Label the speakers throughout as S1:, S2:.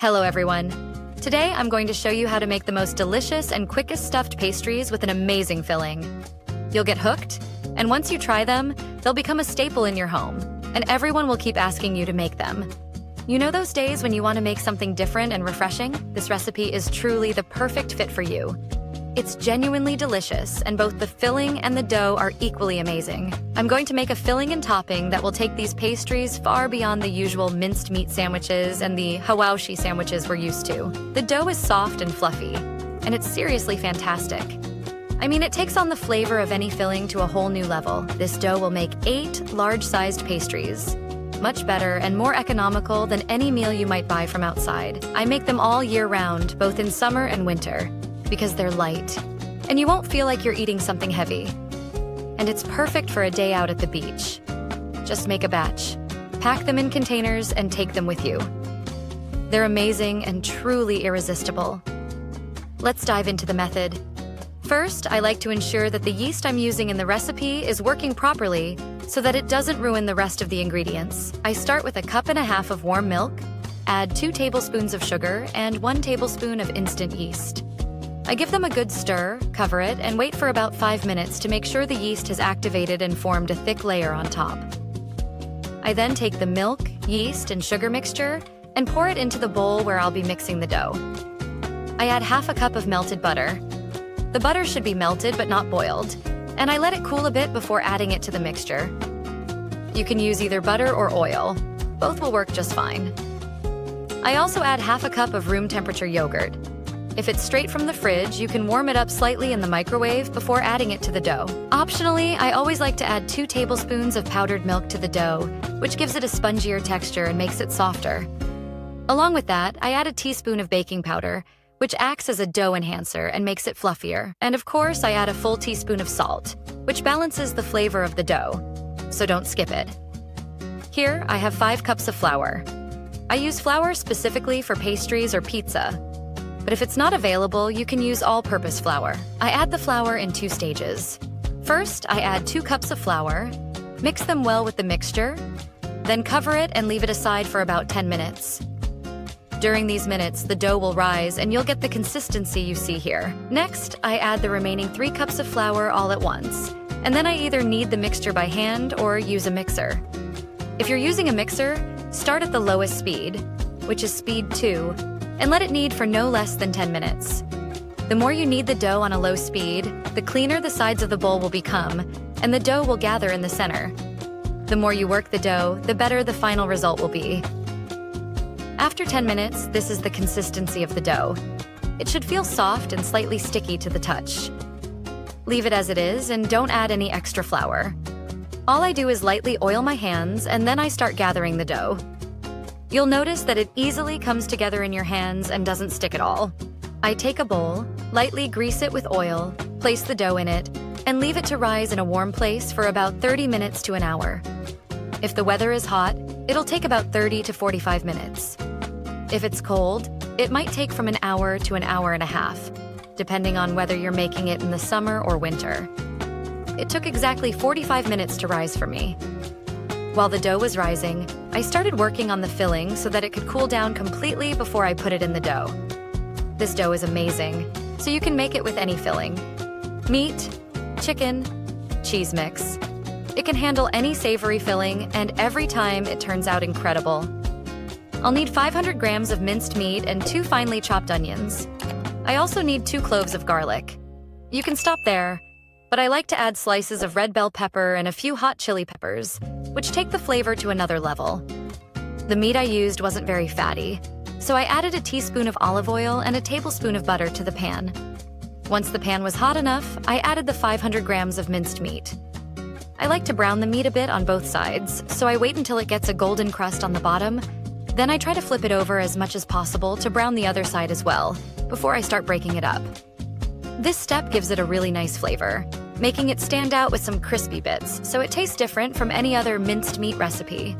S1: Hello everyone. Today I'm going to show you how to make the most delicious and quickest stuffed pastries with an amazing filling. You'll get hooked, and once you try them, they'll become a staple in your home, and everyone will keep asking you to make them. You know those days when you want to make something different and refreshing? This recipe is truly the perfect fit for you. It's genuinely delicious, and both the filling and the dough are equally amazing. I'm going to make a filling and topping that will take these pastries far beyond the usual minced meat sandwiches and the hawashi sandwiches we're used to. The dough is soft and fluffy, and it's seriously fantastic. I mean, it takes on the flavor of any filling to a whole new level. This dough will make 8 large-sized pastries. Much better and more economical than any meal you might buy from outside. I make them all year round, both in summer and winter, because they're light, and you won't feel like you're eating something heavy. And it's perfect for a day out at the beach. Just make a batch, pack them in containers, and take them with you. They're amazing and truly irresistible. Let's dive into the method. First, I like to ensure that the yeast I'm using in the recipe is working properly so that it doesn't ruin the rest of the ingredients. I start with 1.5 cups of warm milk, add 2 tablespoons of sugar, and 1 tablespoon of instant yeast. I give them a good stir, cover it, and wait for about 5 minutes to make sure the yeast has activated and formed a thick layer on top. I then take the milk, yeast, and sugar mixture and pour it into the bowl where I'll be mixing the dough. I add 1/2 cup of melted butter. The butter should be melted but not boiled, and I let it cool a bit before adding it to the mixture. You can use either butter or oil. Both will work just fine. I also add 1/2 cup of room temperature yogurt. If it's straight from the fridge, you can warm it up slightly in the microwave before adding it to the dough. Optionally, I always like to add 2 tablespoons of powdered milk to the dough, which gives it a spongier texture and makes it softer. Along with that, I add a teaspoon of baking powder, which acts as a dough enhancer and makes it fluffier. And of course, I add a full teaspoon of salt, which balances the flavor of the dough, so don't skip it. Here, I have 5 cups of flour. I use flour specifically for pastries or pizza, but if it's not available, you can use all-purpose flour. I add the flour in 2 stages. First, I add 2 cups of flour, mix them well with the mixture, then cover it and leave it aside for about 10 minutes. During these minutes, the dough will rise and you'll get the consistency you see here. Next, I add the remaining 3 cups of flour all at once, and then I either knead the mixture by hand or use a mixer. If you're using a mixer, start at the lowest speed, which is speed 2, and let it knead for no less than 10 minutes. The more you knead the dough on a low speed, the cleaner the sides of the bowl will become, and the dough will gather in the center. The more you work the dough, the better the final result will be. After 10 minutes, this is the consistency of the dough. It should feel soft and slightly sticky to the touch. Leave it as it is and don't add any extra flour. All I do is lightly oil my hands, and then I start gathering the dough. You'll notice that it easily comes together in your hands and doesn't stick at all. I take a bowl, lightly grease it with oil, place the dough in it, and leave it to rise in a warm place for about 30 minutes to an hour. If the weather is hot, it'll take about 30 to 45 minutes. If it's cold, it might take from an hour to an hour and a half, depending on whether you're making it in the summer or winter. It took exactly 45 minutes to rise for me. While the dough was rising, I started working on the filling so that it could cool down completely before I put it in the dough. This dough is amazing, so you can make it with any filling. Meat, chicken, cheese mix. It can handle any savory filling, and every time it turns out incredible. I'll need 500 grams of minced meat and 2 finely chopped onions. I also need 2 cloves of garlic. You can stop there, but I like to add slices of red bell pepper and a few hot chili peppers, which take the flavor to another level. The meat I used wasn't very fatty, so I added a teaspoon of olive oil and a tablespoon of butter to the pan. Once the pan was hot enough, I added the 500 grams of minced meat. I like to brown the meat a bit on both sides, so I wait until it gets a golden crust on the bottom. Then I try to flip it over as much as possible to brown the other side as well, before I start breaking it up. This step gives it a really nice flavor, making it stand out with some crispy bits, so it tastes different from any other minced meat recipe.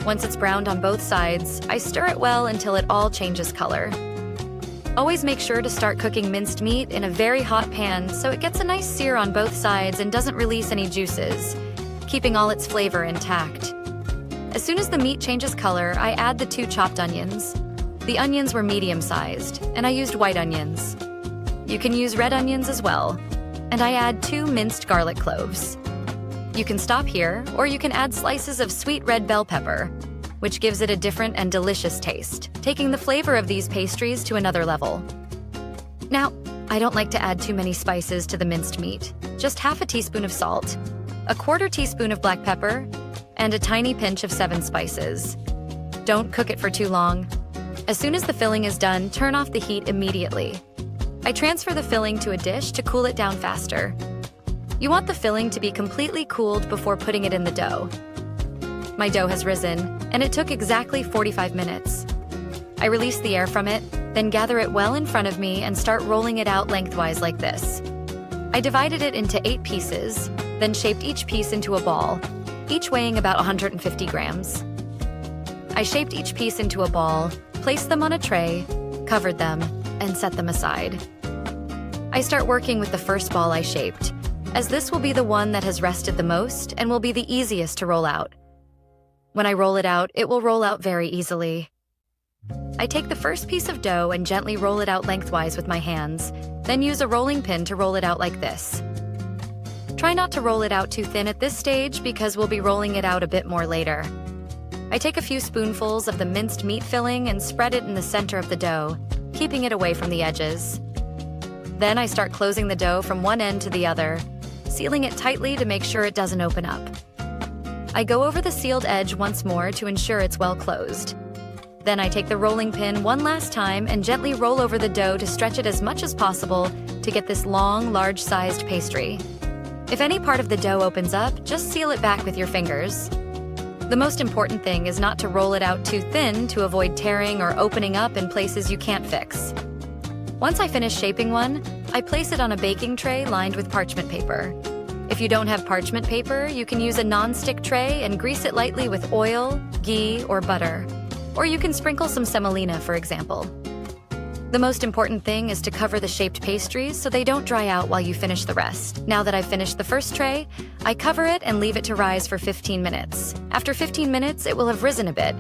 S1: Once it's browned on both sides, I stir it well until it all changes color. Always make sure to start cooking minced meat in a very hot pan so it gets a nice sear on both sides and doesn't release any juices, keeping all its flavor intact. As soon as the meat changes color, I add the 2 chopped onions. The onions were medium-sized, and I used white onions. You can use red onions as well. And I add 2 minced garlic cloves. You can stop here, or you can add slices of sweet red bell pepper, which gives it a different and delicious taste, taking the flavor of these pastries to another level. Now, I don't like to add too many spices to the minced meat. Just half a teaspoon of salt, a 1/4 teaspoon of black pepper, and a tiny pinch of 7 spices. Don't cook it for too long. As soon as the filling is done, turn off the heat immediately. I transfer the filling to a dish to cool it down faster. You want the filling to be completely cooled before putting it in the dough. My dough has risen, and it took exactly 45 minutes. I release the air from it, then gather it well in front of me and start rolling it out lengthwise like this. I divided it into 8 pieces, then shaped each piece into a ball, each weighing about 150 grams. I shaped each piece into a ball, placed them on a tray, covered them, and set them aside. I start working with the first ball I shaped, as this will be the one that has rested the most and will be the easiest to roll out. When I roll it out, it will roll out very easily. I take the first piece of dough and gently roll it out lengthwise with my hands, then use a rolling pin to roll it out like this. Try not to roll it out too thin at this stage because we'll be rolling it out a bit more later. I take a few spoonfuls of the minced meat filling and spread it in the center of the dough, keeping it away from the edges. Then I start closing the dough from one end to the other, sealing it tightly to make sure it doesn't open up. I go over the sealed edge once more to ensure it's well closed. Then I take the rolling pin one last time and gently roll over the dough to stretch it as much as possible to get this long, large-sized pastry. If any part of the dough opens up, just seal it back with your fingers. The most important thing is not to roll it out too thin to avoid tearing or opening up in places you can't fix. Once I finish shaping one, I place it on a baking tray lined with parchment paper. If you don't have parchment paper, you can use a non-stick tray and grease it lightly with oil, ghee, or butter. Or you can sprinkle some semolina, for example. The most important thing is to cover the shaped pastries so they don't dry out while you finish the rest. Now that I've finished the first tray, I cover it and leave it to rise for 15 minutes. After 15 minutes, it will have risen a bit.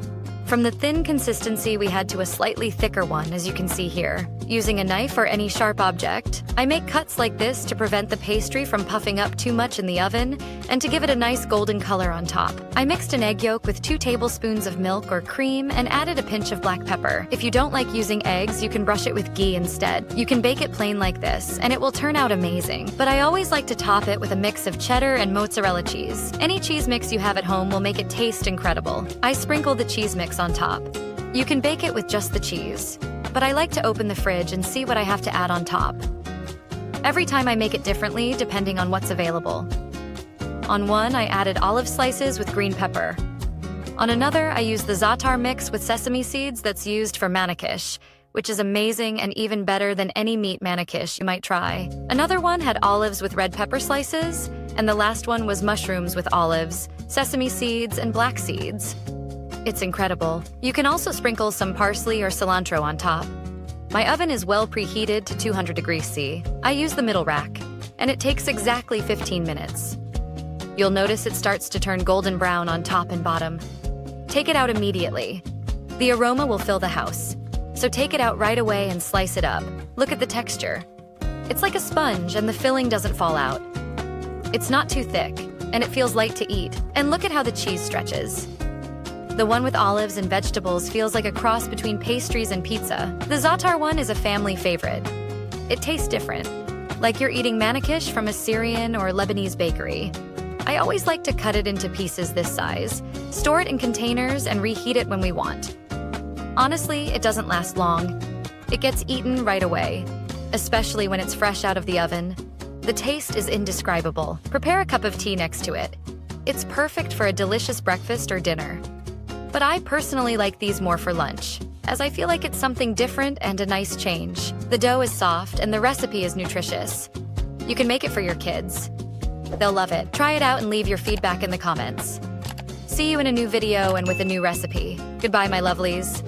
S1: From the thin consistency, we had to a slightly thicker one, as you can see here. Using a knife or any sharp object, I make cuts like this to prevent the pastry from puffing up too much in the oven and to give it a nice golden color on top. I mixed an egg yolk with 2 tablespoons of milk or cream and added a pinch of black pepper. If you don't like using eggs, you can brush it with ghee instead. You can bake it plain like this, and it will turn out amazing. But I always like to top it with a mix of cheddar and mozzarella cheese. Any cheese mix you have at home will make it taste incredible. I sprinkle the cheese mix on top. You can bake it with just the cheese, but I like to open the fridge and see what I have to add on top. Every time I make it differently depending on what's available. On one, I added olive slices with green pepper. On another, I used the za'atar mix with sesame seeds that's used for manakish, which is amazing and even better than any meat manakish you might try. Another one had olives with red pepper slices, and the last one was mushrooms with olives, sesame seeds, and black seeds. It's incredible. You can also sprinkle some parsley or cilantro on top. My oven is well preheated to 200 degrees C. I use the middle rack, and it takes exactly 15 minutes. You'll notice it starts to turn golden brown on top and bottom. Take it out immediately. The aroma will fill the house, so take it out right away and slice it up. Look at the texture. It's like a sponge and the filling doesn't fall out. It's not too thick, and it feels light to eat. And look at how the cheese stretches. The one with olives and vegetables feels like a cross between pastries and pizza. The za'atar one is a family favorite. It tastes different, like you're eating manakish from a Syrian or Lebanese bakery. I always like to cut it into pieces this size, store it in containers, and reheat it when we want. Honestly, it doesn't last long. It gets eaten right away, especially when it's fresh out of the oven. The taste is indescribable. Prepare a cup of tea next to it. It's perfect for a delicious breakfast or dinner. But I personally like these more for lunch, as I feel like it's something different and a nice change. The dough is soft and the recipe is nutritious. You can make it for your kids. They'll love it. Try it out and leave your feedback in the comments. See you in a new video and with a new recipe. Goodbye, my lovelies.